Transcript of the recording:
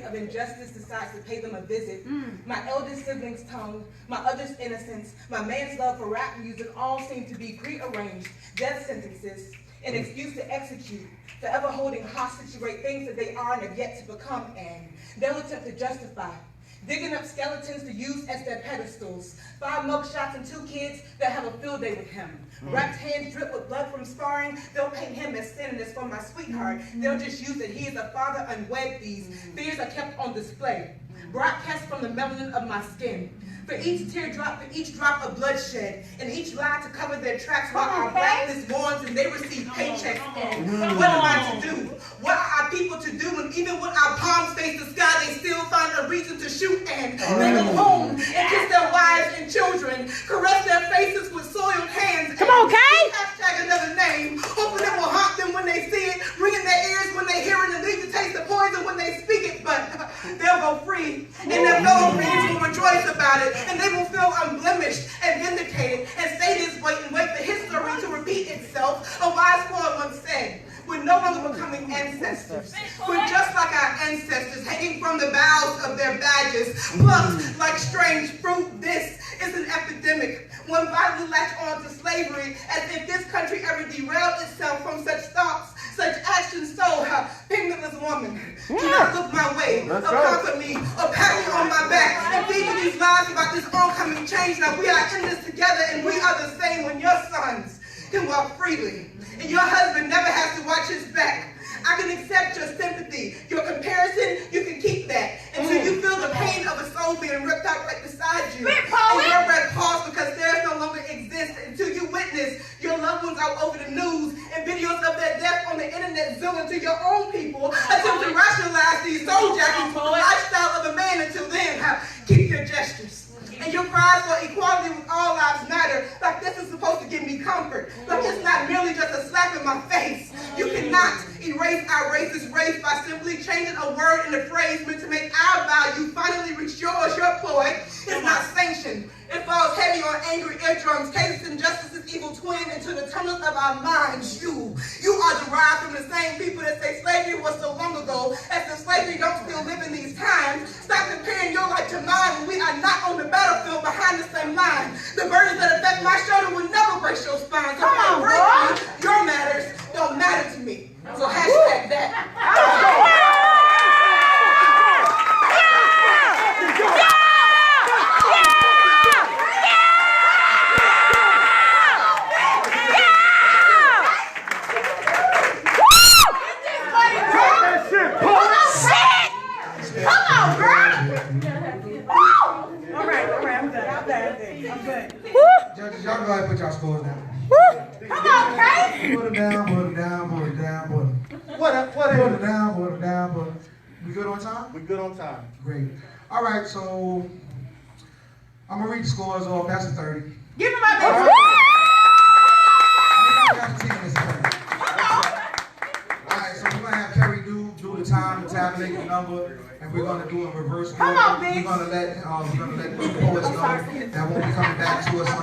of injustice decides to pay them a visit. My eldest sibling's tongue, my other's innocence, my man's love for rap music all seem to be prearranged death sentences, an excuse to execute, forever holding hostage to great things that they are and have yet to become, and they'll attempt to justify, digging up skeletons to use as their pedestals, 5 mugshots and 2 kids that have a field day with him. Wrapped hands drip with blood from sparring, they'll paint him as sinless for my sweetheart. They'll just use that he is a father unwed. These fears are kept on display, broadcast from the melanin of my skin. For each teardrop, for each drop of bloodshed, and each lie to cover their tracks while our blackness mourns and they receive paychecks. And what am I to do? What are our people to do when even when our palms face the sky, they still find a reason to shoot? And they go home and kiss their wives and children, caress their faces with soiled hands. Come on, Kay! Hashtag another name, hoping it will haunt them when they see it, ringing their ears when they hear it, and leave to taste the poison when they speak it. But they'll go free, and their fellow readers will rejoice about it. And they will feel unblemished and vindicated and stay this way and wait for history to repeat itself. A wise poet once said, we're no longer becoming ancestors. We're just like our ancestors, hanging from the boughs of their badges, plucked like strange fruit. This is an epidemic. One vitally latched on to slavery, as if this country ever derailed itself from such thoughts, such actions. So, pigmentless woman, do not look my way, or comfort me, or pat me on my back, and feed me these lies about this oncoming change. Now we are in this together, and we are the same when your sons can walk freely, and your husband never has to watch his back. I can accept your sympathy, your comparison, you can keep that, until you feel the pain of a soul being ripped out right beside you. And your breath pause because theirs no longer exists, until you witness your loved ones out over the news and videos of their death on the internet zoom into your own people, attempt to rationalize these soul jackets for the lifestyle of a man. Until then, keep your gestures. And your cries for equality with all lives matter, like this is supposed to give me comfort, like it's not merely just a slap in my face. You cannot erase our racist race by simply changing a word in a phrase meant to make our value finally reach yours. Your ploy is not sanctioned. It falls heavy on angry eardrums, cases injustice's evil twin into the tunnels of our minds. You are derived from the same people that say slavery was so long ago, as if slavery don't still live in these times. Stop comparing your life to mine when we are not on the battlefield behind the same line. The burdens that affect my shoulder will never break your spine. So come on, your matters don't matter to me. So hashtag that. Judges, y'all go ahead and put y'all scores down. Come on, Kay! Put them down, put them down, put them down, put them. Put them down, put them down, put them. We good on time? We good on time. Great. All right, so I'm gonna read the scores off. That's a 30. Give me my best. All right, so we're gonna have Kerry do the time, the tabulate the number, and we're gonna do a reverse. Come on, bitch. We're gonna let the poets know that won't be coming back to us.